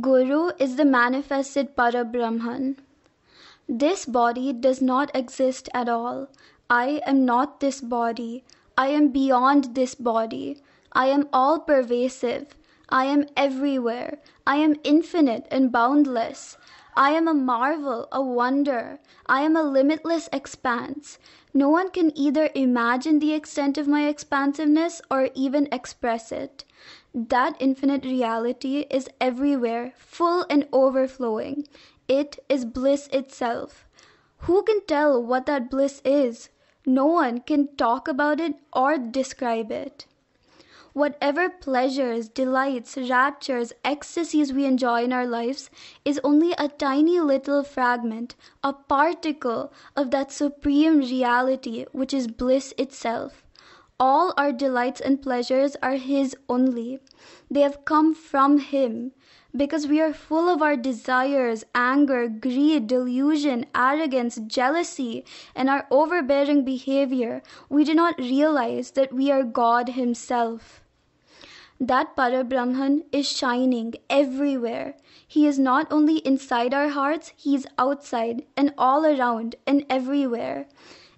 Guru is the manifested Parabrahman. This body does not exist at all. I am not this body. I am beyond this body. I am all-pervasive. I am everywhere. I am infinite and boundless. I am a marvel, a wonder. I am a limitless expanse. No one can either imagine the extent of my expansiveness or even express it. That infinite reality is everywhere, full and overflowing. It is bliss itself. Who can tell what that bliss is? No one can talk about it or describe it. Whatever pleasures, delights, raptures, ecstasies we enjoy in our lives is only a tiny little fragment, a particle of that supreme reality which is bliss itself. All our delights and pleasures are His only. They have come from Him. Because we are full of our desires, anger, greed, delusion, arrogance, jealousy, and our overbearing behavior, we do not realize that we are God Himself. That Parabrahman is shining everywhere. He is not only inside our hearts, He is outside and all around and everywhere.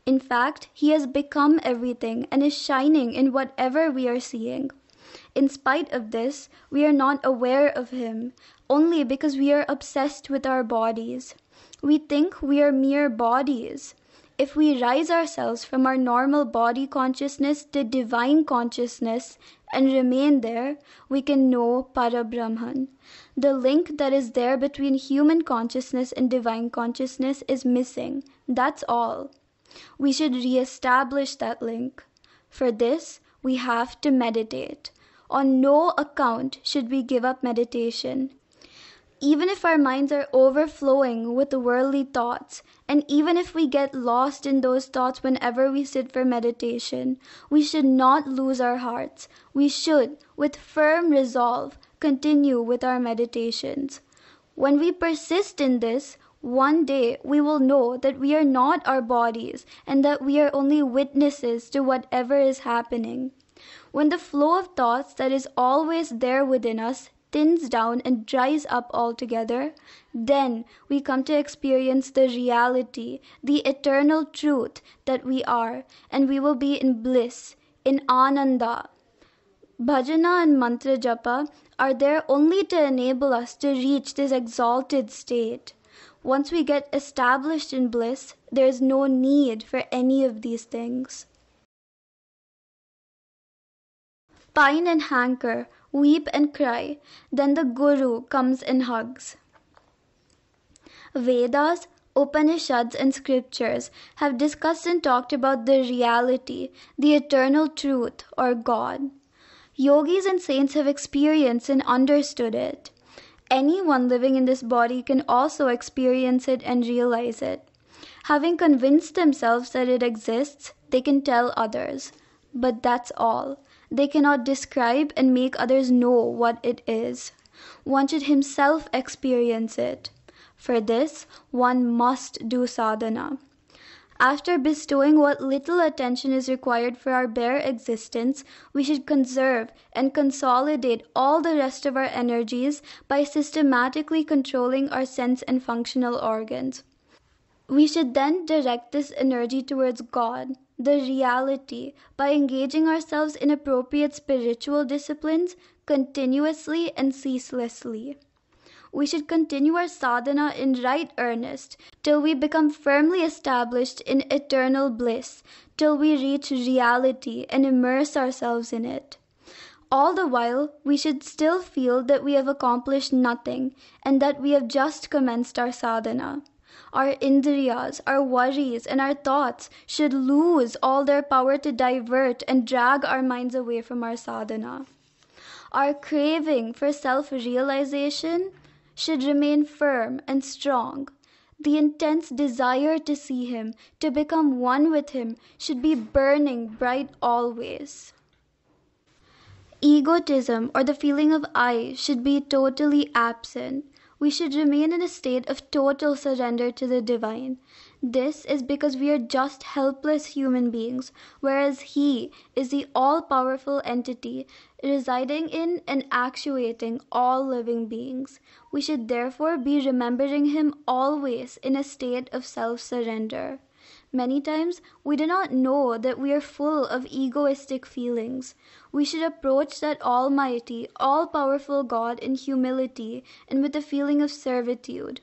In fact, He has become everything and is shining in whatever we are seeing. In spite of this, we are not aware of Him, only because we are obsessed with our bodies. We think we are mere bodies. If we rise ourselves from our normal body consciousness to divine consciousness and remain there, we can know Parabrahman. The link that is there between human consciousness and divine consciousness is missing. That's all. We should re-establish that link. For this, we have to meditate. On no account should we give up meditation. Even if our minds are overflowing with worldly thoughts, and even if we get lost in those thoughts whenever we sit for meditation, we should not lose our hearts. We should, with firm resolve, continue with our meditations. When we persist in this, one day we will know that we are not our bodies and that we are only witnesses to whatever is happening. When the flow of thoughts that is always there within us thins down and dries up altogether, then we come to experience the reality, the eternal truth that we are, and we will be in bliss, in ananda. Bhajana and mantra japa are there only to enable us to reach this exalted state. Once we get established in bliss, there is no need for any of these things. Pine and hanker, weep and cry, then the Guru comes and hugs. Vedas, Upanishads and scriptures have discussed and talked about the reality, the eternal truth or God. Yogis and saints have experienced and understood it. Anyone living in this body can also experience it and realize it. Having convinced themselves that it exists, they can tell others. But that's all. They cannot describe and make others know what it is. One should himself experience it. For this, one must do sadhana. After bestowing what little attention is required for our bare existence, we should conserve and consolidate all the rest of our energies by systematically controlling our sense and functional organs. We should then direct this energy towards God, the reality, by engaging ourselves in appropriate spiritual disciplines continuously and ceaselessly. We should continue our sadhana in right earnest till we become firmly established in eternal bliss, till we reach reality and immerse ourselves in it. All the while, we should still feel that we have accomplished nothing and that we have just commenced our sadhana. Our indriyas, our worries, and our thoughts should lose all their power to divert and drag our minds away from our sadhana. Our craving for self-realization should remain firm and strong. The intense desire to see Him, to become one with Him, should be burning bright always. Egotism or the feeling of I should be totally absent. We should remain in a state of total surrender to the divine. This is because we are just helpless human beings, whereas He is the all-powerful entity residing in and actuating all living beings. We should therefore be remembering Him always in a state of self-surrender. Many times we do not know that we are full of egoistic feelings. We should approach that almighty, all-powerful God in humility and with a feeling of servitude.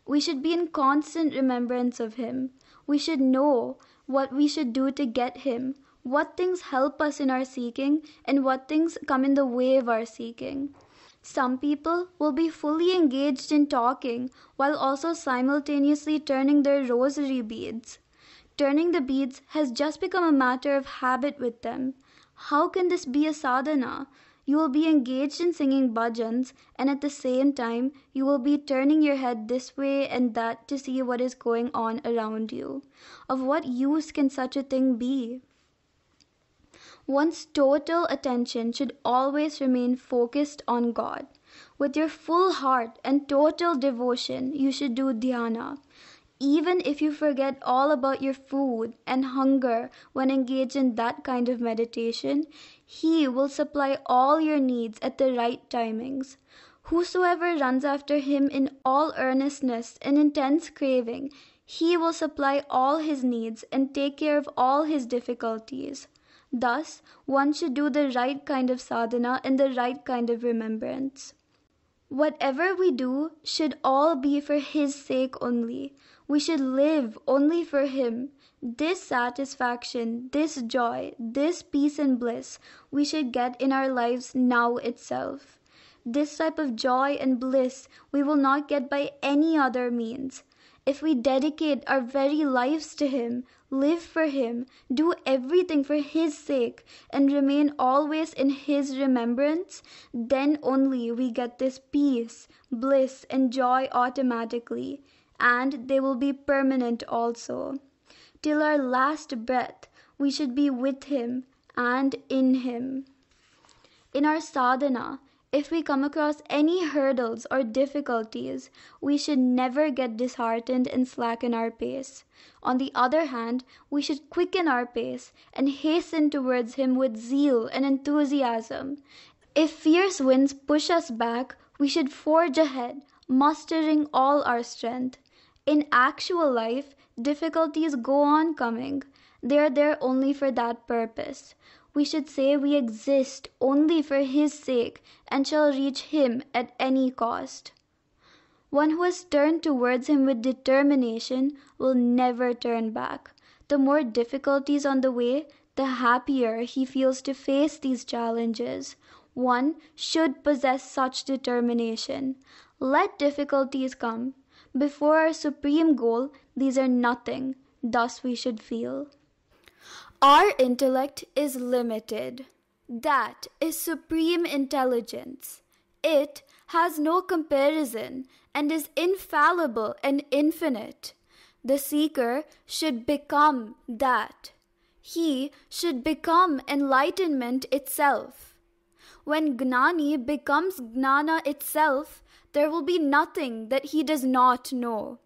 We should be in constant remembrance of Him. We should know what we should do to get Him, what things help us in our seeking, and what things come in the way of our seeking. Some people will be fully engaged in talking while also simultaneously turning their rosary beads. Turning the beads has just become a matter of habit with them. How can this be a sadhana? You will be engaged in singing bhajans, and at the same time you will be turning your head this way and that to see what is going on around you. Of what use can such a thing be? One's total attention should always remain focused on God. With your full heart and total devotion, you should do dhyana. Even if you forget all about your food and hunger when engaged in that kind of meditation, He will supply all your needs at the right timings. Whosoever runs after Him in all earnestness and intense craving, He will supply all his needs and take care of all his difficulties. Thus, one should do the right kind of sadhana and the right kind of remembrance. Whatever we do should all be for His sake only. We should live only for Him. This satisfaction, this joy, this peace and bliss we should get in our lives now itself. This type of joy and bliss we will not get by any other means. If we dedicate our very lives to Him, live for Him, do everything for His sake, and remain always in His remembrance, then only we get this peace, bliss, and joy automatically, and they will be permanent also. Till our last breath, we should be with Him and in Him. In our sadhana, if we come across any hurdles or difficulties, we should never get disheartened and slacken our pace. On the other hand, we should quicken our pace and hasten towards Him with zeal and enthusiasm. If fierce winds push us back, we should forge ahead, mustering all our strength. In actual life, difficulties go on coming. They are there only for that purpose. We should say we exist only for His sake and shall reach Him at any cost. One who has turned towards Him with determination will never turn back. The more difficulties on the way, the happier he feels to face these challenges. One should possess such determination. Let difficulties come. Before our supreme goal, these are nothing. Thus we should feel. Our intellect is limited. That is supreme intelligence. It has no comparison and is infallible and infinite. The seeker should become that. He should become enlightenment itself. When Gnani becomes Gnana itself, there will be nothing that he does not know.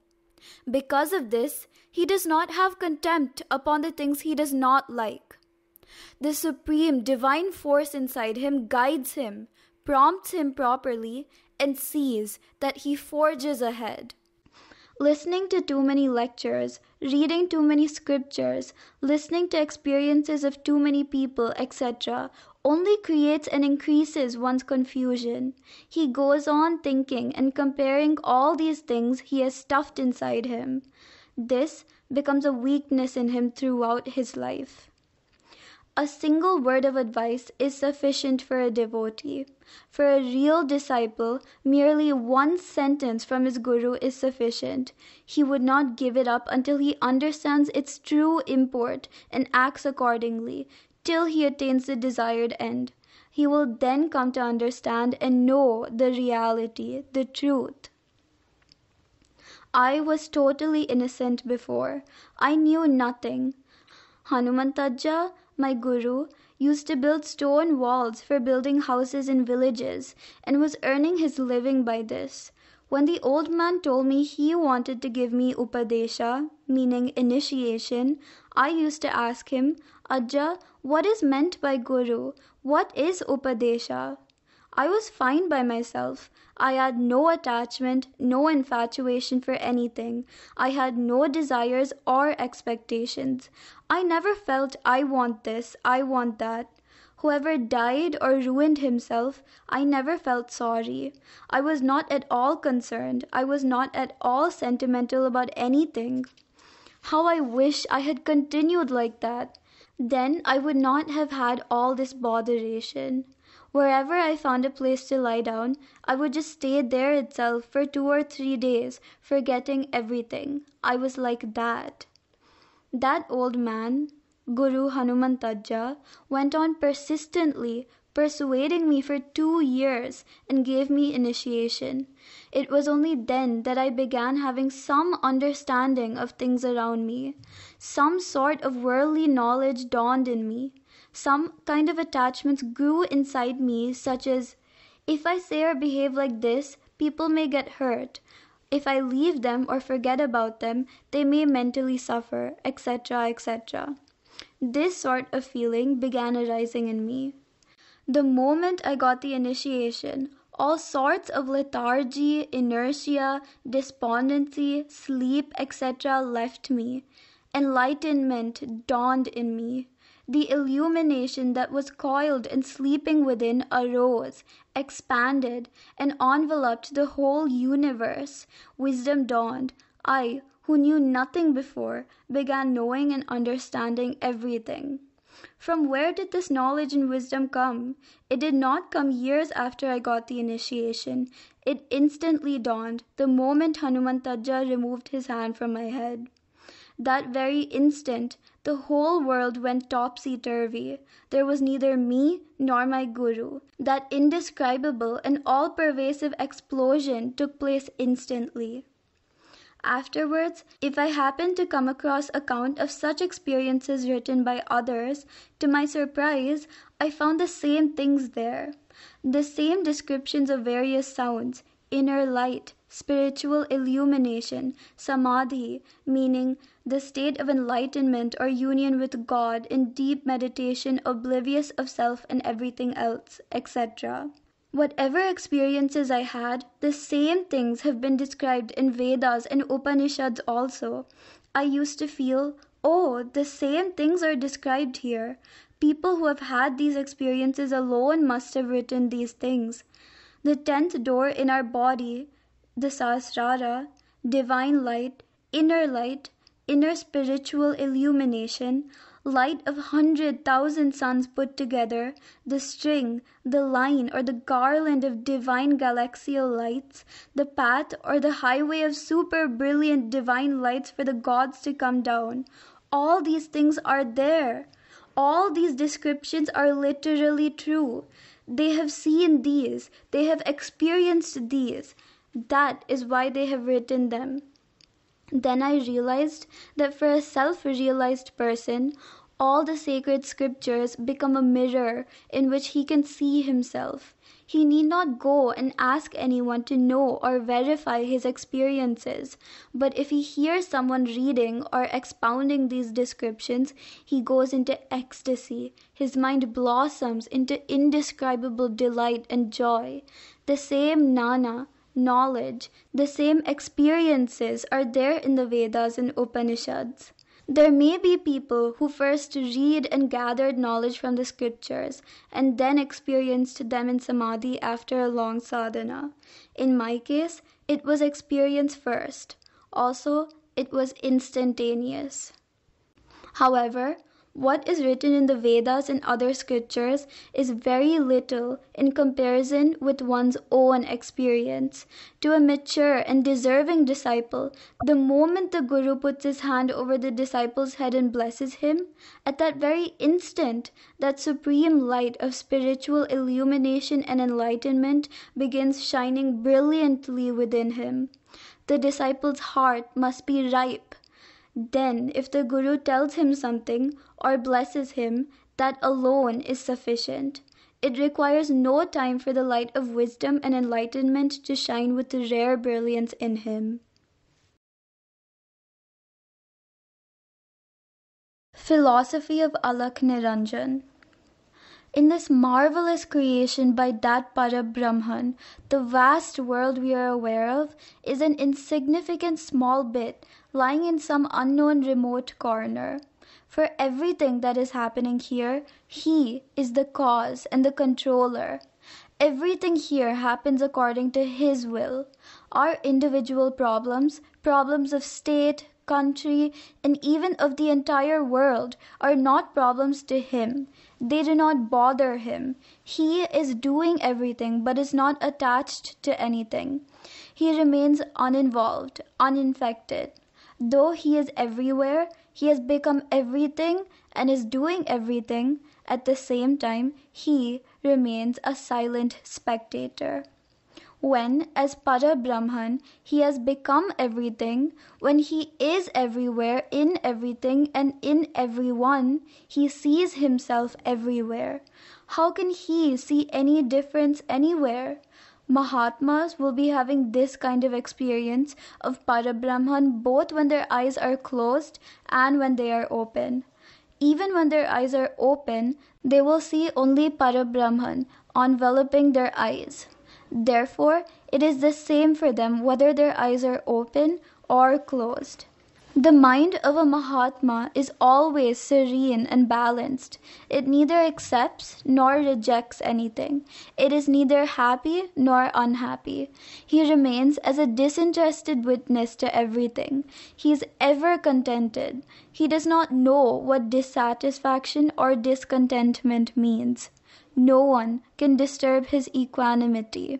Because of this, he does not have contempt upon the things he does not like. The supreme divine force inside him guides him, prompts him properly, and sees that he forges ahead. Listening to too many lectures, reading too many scriptures, listening to experiences of too many people, etc., only creates and increases one's confusion. He goes on thinking and comparing all these things he has stuffed inside him. This becomes a weakness in him throughout his life. A single word of advice is sufficient for a devotee. For a real disciple, merely one sentence from his guru is sufficient. He would not give it up until he understands its true import and acts accordingly, till he attains the desired end. He will then come to understand and know the reality, the truth. I was totally innocent before. I knew nothing. Hanumantajja, my guru, used to build stone walls for building houses in villages and was earning his living by this. When the old man told me he wanted to give me upadesha, meaning initiation, I used to ask him, Ajja, what is meant by Guru? What is upadesha? I was fine by myself. I had no attachment, no infatuation for anything. I had no desires or expectations. I never felt I want this, I want that. Whoever died or ruined himself, I never felt sorry. I was not at all concerned. I was not at all sentimental about anything. How I wish I had continued like that. Then I would not have had all this botheration. Wherever I found a place to lie down, I would just stay there itself for 2 or 3 days, forgetting everything. I was like that. That old man, Guru Hanumantajja, went on persistently persuading me for 2 years and gave me initiation. It was only then that I began having some understanding of things around me. Some sort of worldly knowledge dawned in me. Some kind of attachments grew inside me, such as, if I say or behave like this, people may get hurt. If I leave them or forget about them, they may mentally suffer, etc., etc. This sort of feeling began arising in me. The moment I got the initiation, all sorts of lethargy, inertia, despondency, sleep, etc. left me. Enlightenment dawned in me. The illumination that was coiled and sleeping within arose, expanded, and enveloped the whole universe. Wisdom dawned. I, who knew nothing before, began knowing and understanding everything. From where did this knowledge and wisdom come? It did not come years after I got the initiation. It instantly dawned the moment Hanumantajja removed his hand from my head. That very instant, the whole world went topsy-turvy. There was neither me nor my Guru. That indescribable and all-pervasive explosion took place instantly. Afterwards, if I happened to come across account of such experiences written by others, to my surprise, I found the same things there. The same descriptions of various sounds, inner light, spiritual illumination, samadhi, meaning the state of enlightenment or union with God in deep meditation, oblivious of self and everything else, etc. Whatever experiences I had, the same things have been described in Vedas and Upanishads also. I used to feel, oh, the same things are described here. People who have had these experiences alone must have written these things. The 10th door in our body, the Sahasrara, divine light, inner spiritual illumination, light of 100,000 suns put together, the string, the line or the garland of divine galaxial lights, the path or the highway of super brilliant divine lights for the gods to come down. All these things are there. All these descriptions are literally true. They have seen these. They have experienced these. That is why they have written them. Then I realized that for a self-realized person, all the sacred scriptures become a mirror in which he can see himself. He need not go and ask anyone to know or verify his experiences. But if he hears someone reading or expounding these descriptions, he goes into ecstasy. His mind blossoms into indescribable delight and joy. The same jnana, knowledge, the same experiences are there in the Vedas and Upanishads. There may be people who first read and gathered knowledge from the scriptures and then experienced them in samadhi after a long sadhana. In my case, it was experience first. Also, it was instantaneous. However, what is written in the Vedas and other scriptures is very little in comparison with one's own experience. To a mature and deserving disciple, the moment the Guru puts his hand over the disciple's head and blesses him, at that very instant, that supreme light of spiritual illumination and enlightenment begins shining brilliantly within him. The disciple's heart must be ripe. Then, if the Guru tells him something or blesses him, that alone is sufficient. It requires no time for the light of wisdom and enlightenment to shine with rare brilliance in him. Philosophy of Alak Niranjan. In this marvelous creation by that Parabrahman, the vast world we are aware of is an insignificant small bit lying in some unknown remote corner. For everything that is happening here, he is the cause and the controller. Everything here happens according to his will. Our individual problems, problems of state, country, and even of the entire world, are not problems to him. They do not bother him. He is doing everything but is not attached to anything. He remains uninvolved, uninfected. Though he is everywhere, he has become everything and is doing everything. At the same time, he remains a silent spectator. When, as Parabrahman, he has become everything, when he is everywhere, in everything, and in everyone, he sees himself everywhere. How can he see any difference anywhere? Mahatmas will be having this kind of experience of Parabrahman both when their eyes are closed and when they are open. Even when their eyes are open, they will see only Parabrahman enveloping their eyes. Therefore, it is the same for them whether their eyes are open or closed. The mind of a Mahatma is always serene and balanced. It neither accepts nor rejects anything. It is neither happy nor unhappy. He remains as a disinterested witness to everything. He is ever contented. He does not know what dissatisfaction or discontentment means. No one can disturb his equanimity.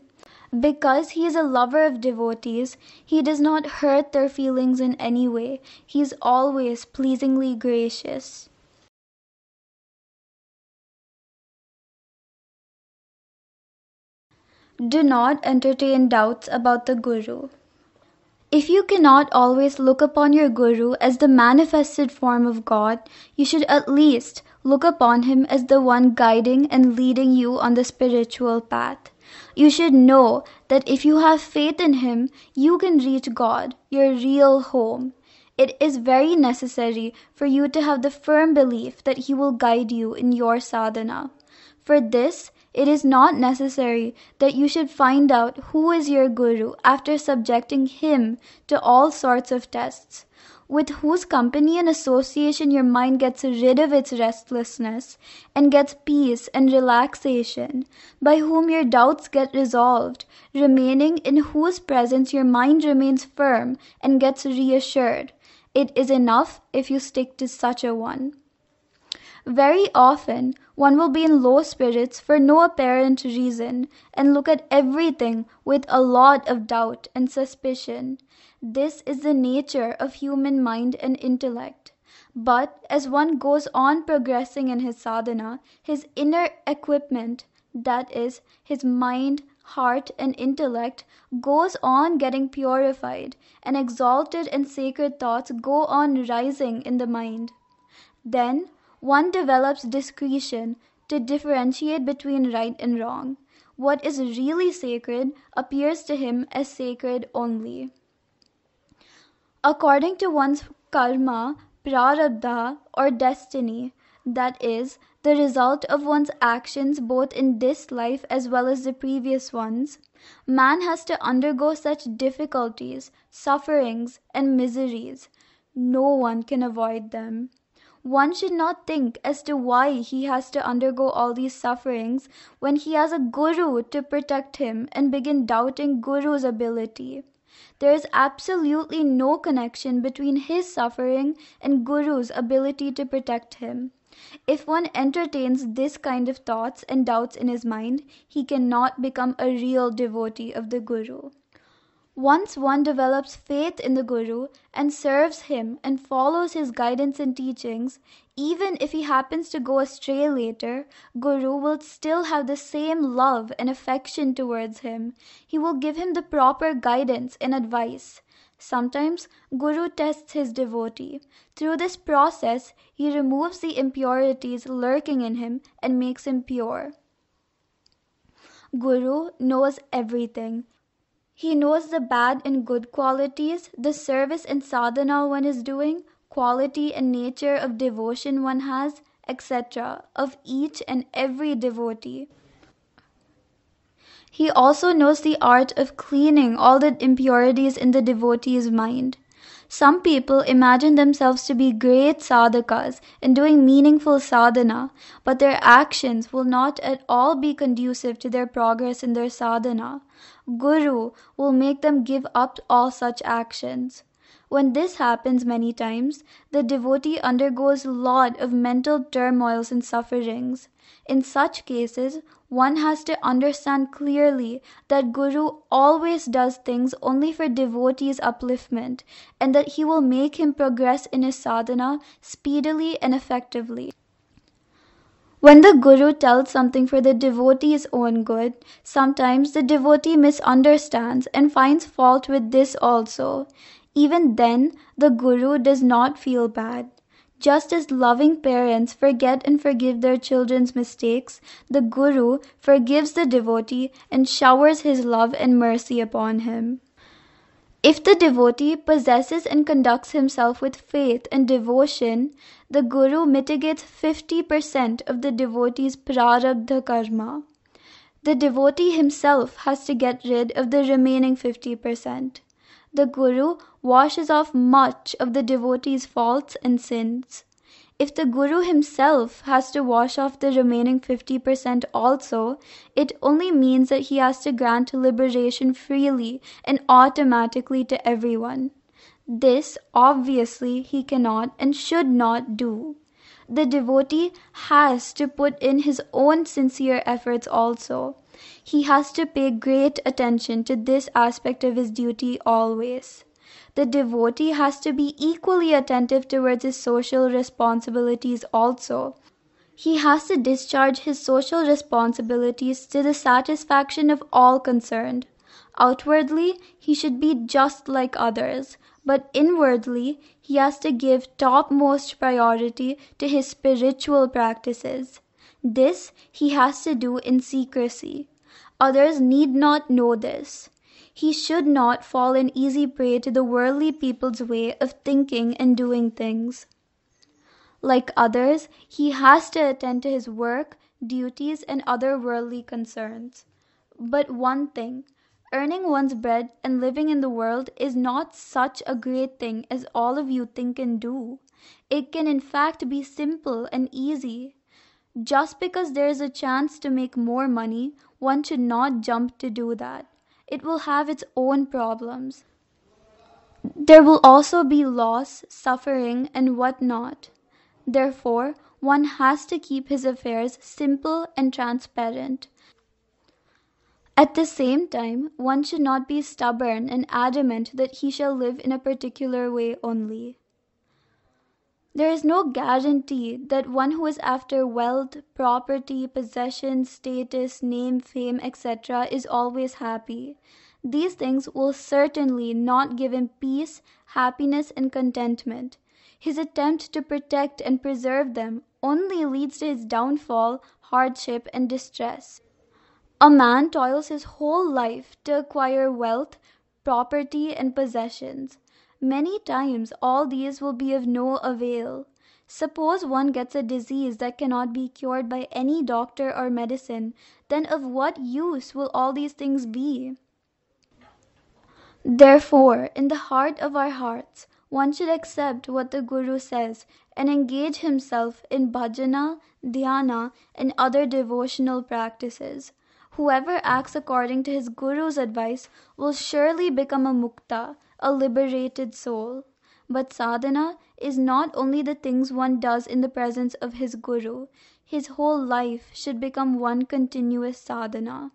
Because he is a lover of devotees, he does not hurt their feelings in any way. He is always pleasingly gracious. Do not entertain doubts about the Guru. If you cannot always look upon your Guru as the manifested form of God, you should at least look upon him as the one guiding and leading you on the spiritual path. You should know that if you have faith in him, you can reach God, your real home. It is very necessary for you to have the firm belief that he will guide you in your sadhana. For this, it is not necessary that you should find out who is your Guru after subjecting him to all sorts of tests. With whose company and association your mind gets rid of its restlessness and gets peace and relaxation, by whom your doubts get resolved, remaining in whose presence your mind remains firm and gets reassured. It is enough if you stick to such a one. Very often, one will be in low spirits for no apparent reason and look at everything with a lot of doubt and suspicion. This is the nature of human mind and intellect. But as one goes on progressing in his sadhana, his inner equipment, that is, his mind, heart, and intellect, goes on getting purified, and exalted and sacred thoughts go on rising in the mind. Then one develops discretion to differentiate between right and wrong. What is really sacred appears to him as sacred only. According to one's karma, prarabdha, or destiny, that is, the result of one's actions both in this life as well as the previous ones, man has to undergo such difficulties, sufferings, and miseries. No one can avoid them. One should not think as to why he has to undergo all these sufferings when he has a Guru to protect him and begin doubting Guru's ability. There is absolutely no connection between his suffering and Guru's ability to protect him. If one entertains this kind of thoughts and doubts in his mind, he cannot become a real devotee of the Guru. Once one develops faith in the Guru and serves him and follows his guidance and teachings, even if he happens to go astray later, Guru will still have the same love and affection towards him. He will give him the proper guidance and advice. Sometimes Guru tests his devotee. Through this process, he removes the impurities lurking in him and makes him pure. Guru knows everything. He knows the bad and good qualities, the service and sadhana one is doing, quality and nature of devotion one has, etc., of each and every devotee. He also knows the art of cleaning all the impurities in the devotee's mind. Some people imagine themselves to be great sadhakas and doing meaningful sadhana, but their actions will not at all be conducive to their progress in their sadhana. Guru will make them give up all such actions. When this happens many times, the devotee undergoes a lot of mental turmoils and sufferings. In such cases, one has to understand clearly that Guru always does things only for devotees' upliftment, and that he will make him progress in his sadhana speedily and effectively. When the Guru tells something for the devotee's own good, sometimes the devotee misunderstands and finds fault with this also. Even then, the Guru does not feel bad. Just as loving parents forget and forgive their children's mistakes, the Guru forgives the devotee and showers his love and mercy upon him. If the devotee possesses and conducts himself with faith and devotion, the Guru mitigates 50% of the devotee's prarabdha karma. The devotee himself has to get rid of the remaining 50%. The Guru washes off much of the devotee's faults and sins. If the Guru himself has to wash off the remaining 50% also, it only means that he has to grant liberation freely and automatically to everyone. This, obviously, he cannot and should not do. The devotee has to put in his own sincere efforts also. He has to pay great attention to this aspect of his duty always. The devotee has to be equally attentive towards his social responsibilities also. He has to discharge his social responsibilities to the satisfaction of all concerned. Outwardly, he should be just like others, but inwardly, he has to give topmost priority to his spiritual practices. This he has to do in secrecy. Others need not know this. He should not fall an easy prey to the worldly people's way of thinking and doing things. Like others, he has to attend to his work, duties, and other worldly concerns. But one thing, earning one's bread and living in the world is not such a great thing as all of you think and do. It can in fact be simple and easy. Just because there is a chance to make more money, one should not jump to do that. It will have its own problems. There will also be loss, suffering, and what not. Therefore, one has to keep his affairs simple and transparent. At the same time, one should not be stubborn and adamant that he shall live in a particular way only. There is no guarantee that one who is after wealth, property, possessions, status, name, fame, etc. is always happy. These things will certainly not give him peace, happiness, and contentment. His attempt to protect and preserve them only leads to his downfall, hardship, and distress. A man toils his whole life to acquire wealth, property, and possessions. Many times all these will be of no avail. Suppose one gets a disease that cannot be cured by any doctor or medicine, then of what use will all these things be? Therefore, in the heart of our hearts, one should accept what the Guru says and engage himself in bhajana, dhyana, and other devotional practices. Whoever acts according to his Guru's advice will surely become a mukta, a liberated soul. But sadhana is not only the things one does in the presence of his Guru. His whole life should become one continuous sadhana.